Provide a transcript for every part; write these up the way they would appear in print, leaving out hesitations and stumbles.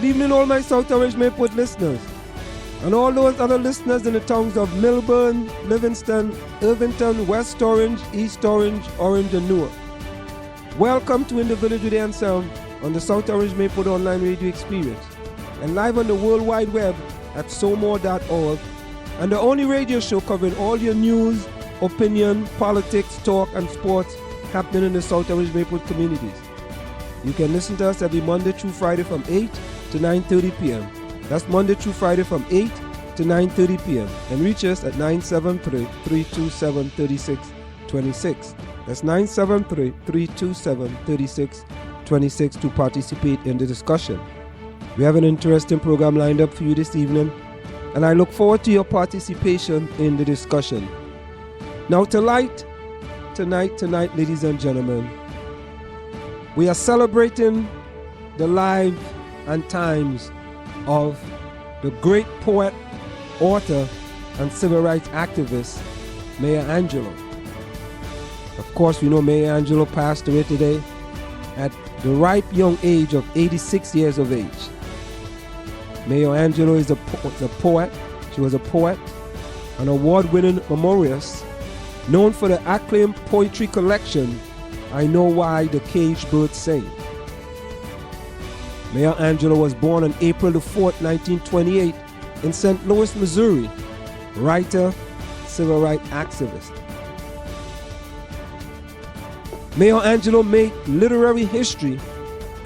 Good evening, all my South Orange Mayport listeners, and all those other listeners in the towns of Millburn, Livingston, Irvington, West Orange, East Orange, Orange, and Newark. Welcome to In the Village With Anselm on the South Orange Mayport online radio experience, and live on the World Wide Web at somore.org, and the only radio show covering all your news, opinion, politics, talk, and sports happening in the South Orange Mayport communities. You can listen to us every Monday through Friday from 8 to 9:30 p.m. That's Monday through Friday from 8 to 9:30 p.m. And reach us at 973-327-3626. That's 973-327-3626 to participate in the discussion. We have an interesting program lined up for you this evening, and I look forward to your participation in the discussion. Now tonight, ladies and gentlemen, we are celebrating the life and times of the great poet, author, and civil rights activist, Maya Angelou. Of course, we know Maya Angelou passed away today at the ripe young age of 86 years of age. Maya Angelou is a poet. She was a poet, an award-winning memorialist, known for the acclaimed poetry collection, I Know Why the Caged Birds Sing. Maya Angelou was born on April the 4th, 1928 in St. Louis, Missouri. Writer, civil rights activist. Maya Angelou made literary history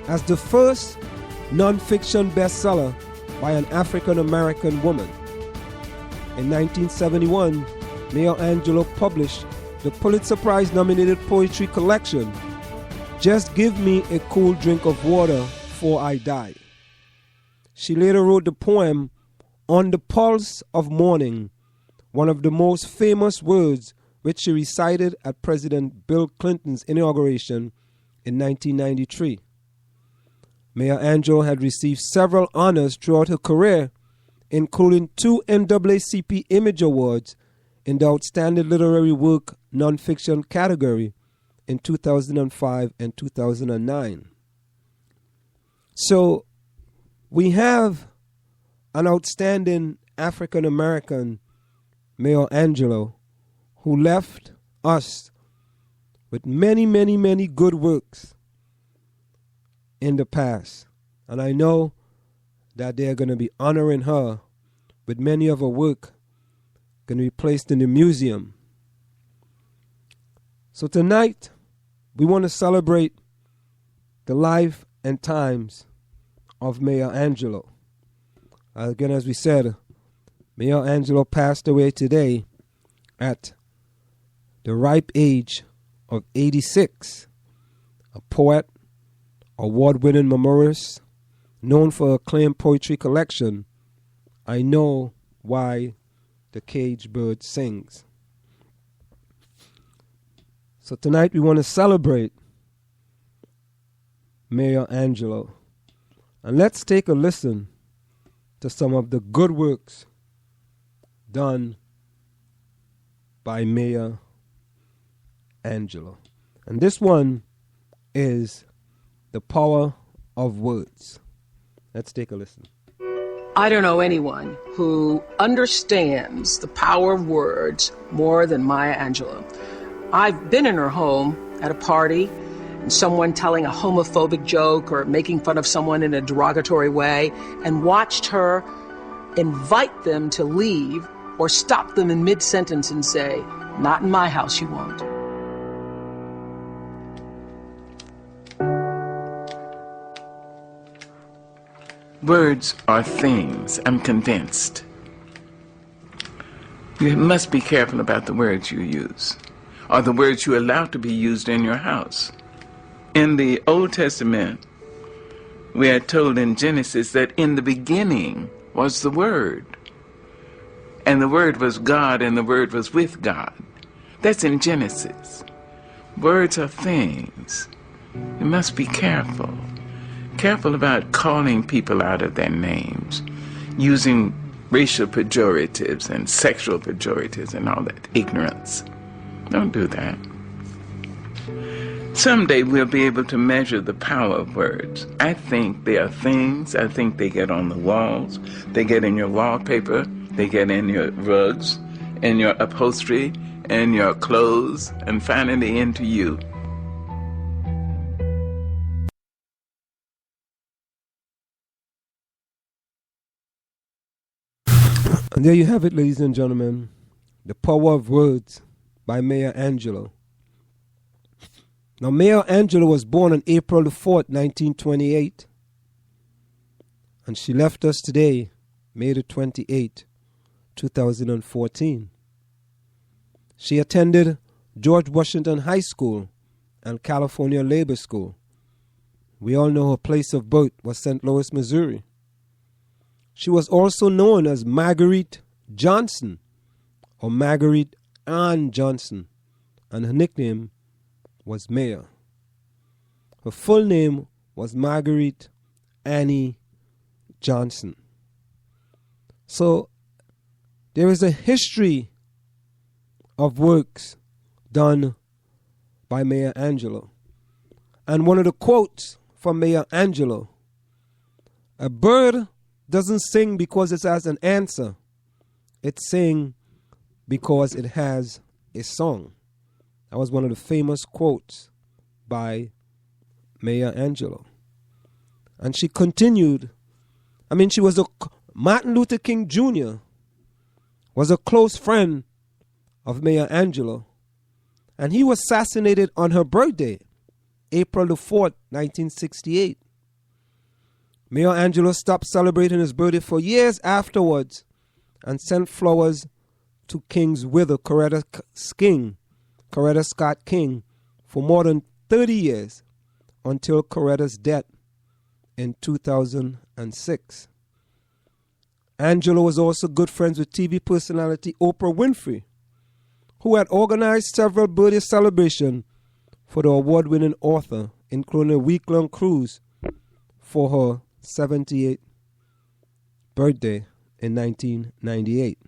as the first non-fiction bestseller by an African-American woman. In 1971, Maya Angelou published the Pulitzer Prize-nominated poetry collection, Just Give Me a Cool Drink of Water Before I Die. She later wrote the poem On the Pulse of Morning, one of the most famous words which she recited at President Bill Clinton's inauguration in 1993. Maya Angelou had received several honors throughout her career, including 2 NAACP Image Awards in the Outstanding Literary Work Nonfiction category in 2005 and 2009. So we have an outstanding African-American, Maya Angelou, who left us with many, many, many good works in the past. And I know that they're going to be honoring her with many of her work going to be placed in the museum. So tonight, we want to celebrate the life and times of Maya Angelou. Again, as we said, Maya Angelou passed away today at the ripe age of 86. A poet, award-winning memorialist, known for her acclaimed poetry collection, I Know Why the Caged Bird Sings. So tonight we want to celebrate Maya Angelou. And let's take a listen to some of the good works done by Maya Angelou. And this one is The Power of Words. Let's take a listen. I don't know anyone who understands the power of words more than Maya Angelou. I've been in her home at a party, and someone telling a homophobic joke or making fun of someone in a derogatory way, and watched her invite them to leave or stop them in mid-sentence and say, "Not in my house, you won't." Words are things, I'm convinced. You must be careful about the words you use, or the words you allow to be used in your house. In the Old Testament, we are told in Genesis that in the beginning was the Word, and the Word was God, and the Word was with God. That's in Genesis. Words are things. You must be careful. Careful about calling people out of their names, using racial pejoratives and sexual pejoratives and all that ignorance. Don't do that. Someday we'll be able to measure the power of words. I think they are things. I think they get on the walls. They get in your wallpaper. They get in your rugs, in your upholstery, in your clothes, and finally into you. And there you have it, ladies and gentlemen. The Power of Words by Maya Angelou. Now, Maya Angelou was born on April the 4th, 1928. And she left us today, May the 28th, 2014. She attended George Washington High School and California Labor School. We all know her place of birth was St. Louis, Missouri. She was also known as Marguerite Johnson or Marguerite Ann Johnson, and her nickname was Maya. Her full name was Marguerite Annie Johnson. So there is a history of works done by Maya Angelou. And one of the quotes from Maya Angelou: "A bird doesn't sing because it has an answer. It sings because it has a song." That was one of the famous quotes by Maya Angelou. And she continued. She was Martin Luther King Jr. was a close friend of Maya Angelou. And he was assassinated on her birthday, April the 4th, 1968. Maya Angelou stopped celebrating his birthday for years afterwards and sent flowers to King's widow, Coretta Scott King, for more than 30 years until Coretta's death in 2006. Angelou was also good friends with TV personality Oprah Winfrey, who had organized several birthday celebrations for the award-winning author, including a week-long cruise for her 78th birthday in 1998.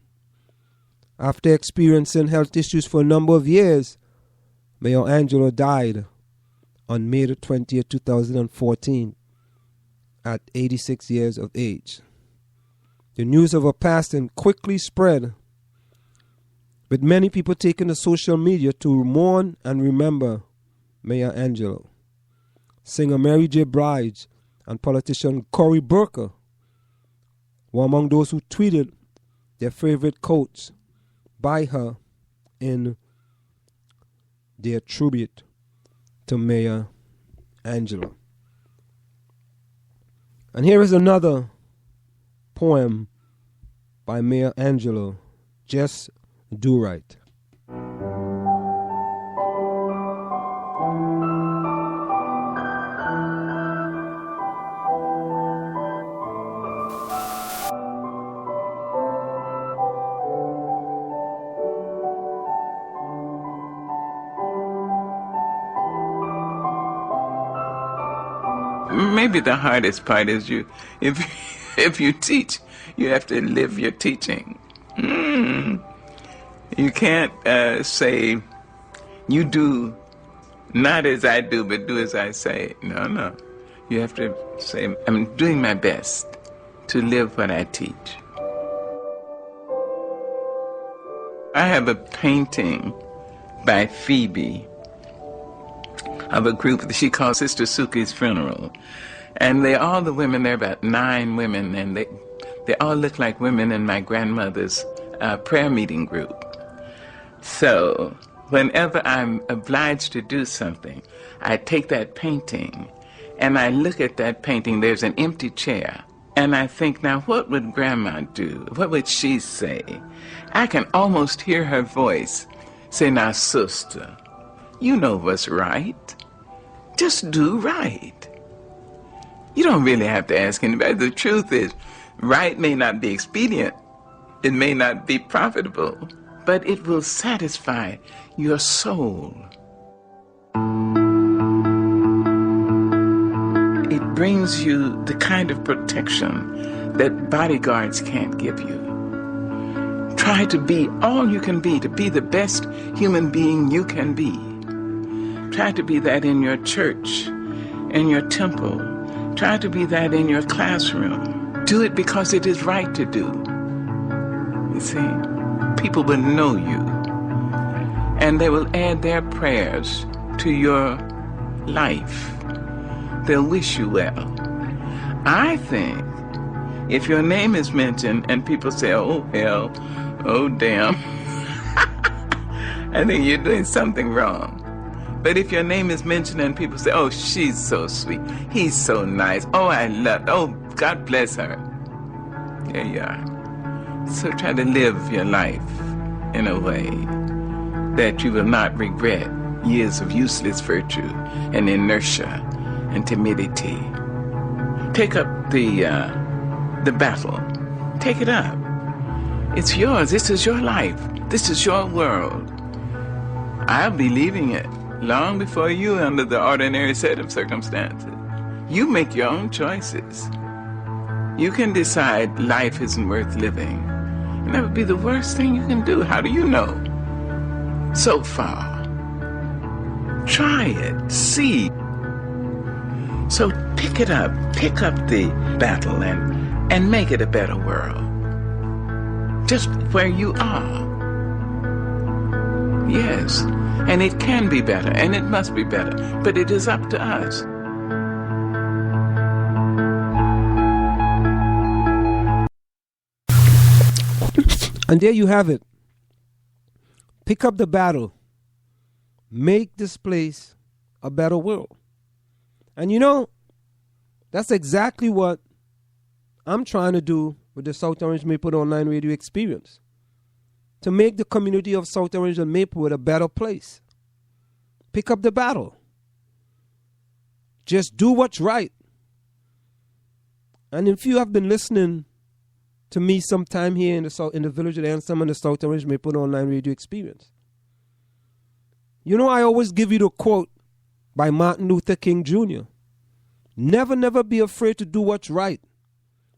After experiencing health issues for a number of years, Maya Angelou died on May the 20th, 2014 at 86 years of age. The news of her passing quickly spread, with many people taking to social media to mourn and remember Maya Angelou. Singer Mary J. Blige and politician Cory Booker were among those who tweeted their favorite quotes by her in their tribute to Maya Angelou. And here is another poem by Maya Angelou, Just Do Right. Maybe the hardest part is if you teach, you have to live your teaching. You can't say, you do not as I do, but do as I say. No. You have to say, I'm doing my best to live what I teach. I have a painting by Phoebe of a group that she calls Sister Suki's Funeral. And all the women, there are about 9 women, and they all look like women in my grandmother's prayer meeting group. So whenever I'm obliged to do something, I take that painting and I look at that painting. There's an empty chair. And I think, now what would Grandma do? What would she say? I can almost hear her voice say, now, sister, you know what's right. Just do right. You don't really have to ask anybody. The truth is, right may not be expedient. It may not be profitable, but it will satisfy your soul. It brings you the kind of protection that bodyguards can't give you. Try to be all you can be, to be the best human being you can be. Try to be that in your church, in your temple. Try to be that in your classroom. Do it because it is right to do. You see, people will know you, and they will add their prayers to your life. They'll wish you well. I think if your name is mentioned and people say, oh, hell, oh, damn, I think you're doing something wrong. But if your name is mentioned and people say, oh, she's so sweet, he's so nice, oh, I love, oh, God bless her. There you are. So try to live your life in a way that you will not regret years of useless virtue and inertia and timidity. Take up the battle. Take it up. It's yours. This is your life. This is your world. I'll be leaving it long before you under the ordinary set of circumstances. You make your own choices. You can decide life isn't worth living. And that would be the worst thing you can do. How do you know? So far. Try it. See. So pick it up. Pick up the battle and make it a better world. Just where you are. Yes. And it can be better, and it must be better. But it is up to us. And there you have it. Pick up the battle. Make this place a better world. And you know, that's exactly what I'm trying to do with the South Orange Maplewood Online Radio experience. To make the community of South Orange and Maplewood a better place. Pick up the battle. Just do what's right. And if you have been listening to me sometime here in the Village With Anselm and the South Orange Maplewood Online Radio experience, you know I always give you the quote by Martin Luther King Jr. Never, never be afraid to do what's right,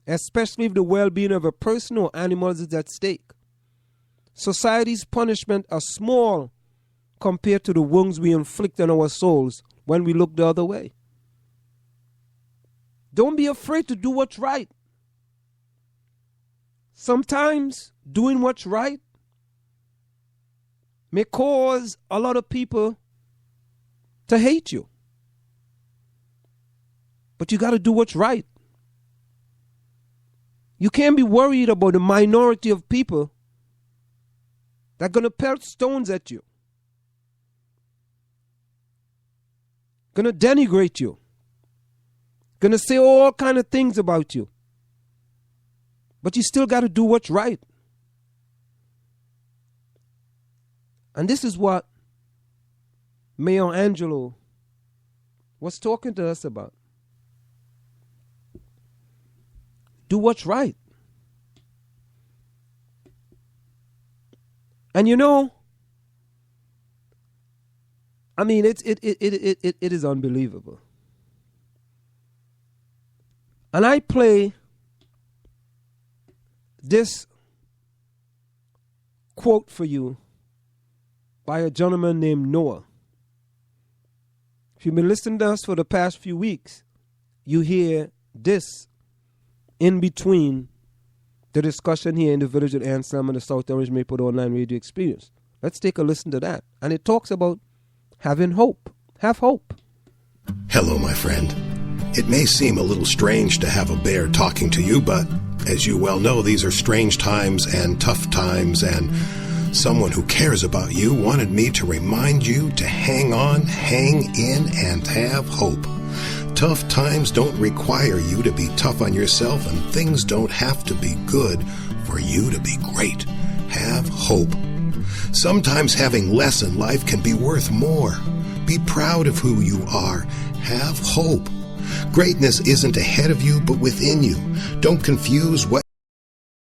especially if the well-being of a person or animals is at stake. Society's punishment are small compared to the wounds we inflict on our souls when we look the other way. Don't be afraid to do what's right. Sometimes doing what's right may cause a lot of people to hate you. But you got to do what's right. You can't be worried about the minority of people that are going to pelt stones at you, going to denigrate you, going to say all kind of things about you. But you still got to do what's right. And this is what Mayor Angelo was talking to us about. Do what's right. And you know, I mean, it is unbelievable. And I play this quote for you by a gentleman named Noah. If you've been listening to us for the past few weeks, you hear this in between the discussion here in the Village with Anselm and the South Orange Maplewood Online Radio experience. Let's take a listen to that. And it talks about having hope. Have hope. Hello, my friend. It may seem a little strange to have a bear talking to you, but as you well know, these are strange times and tough times, and someone who cares about you wanted me to remind you to hang on, hang in, and have hope. Tough times don't require you to be tough on yourself, and things don't have to be good for you to be great. Have hope. Sometimes having less in life can be worth more. Be proud of who you are. Have hope. Greatness isn't ahead of you, but within you. Don't confuse what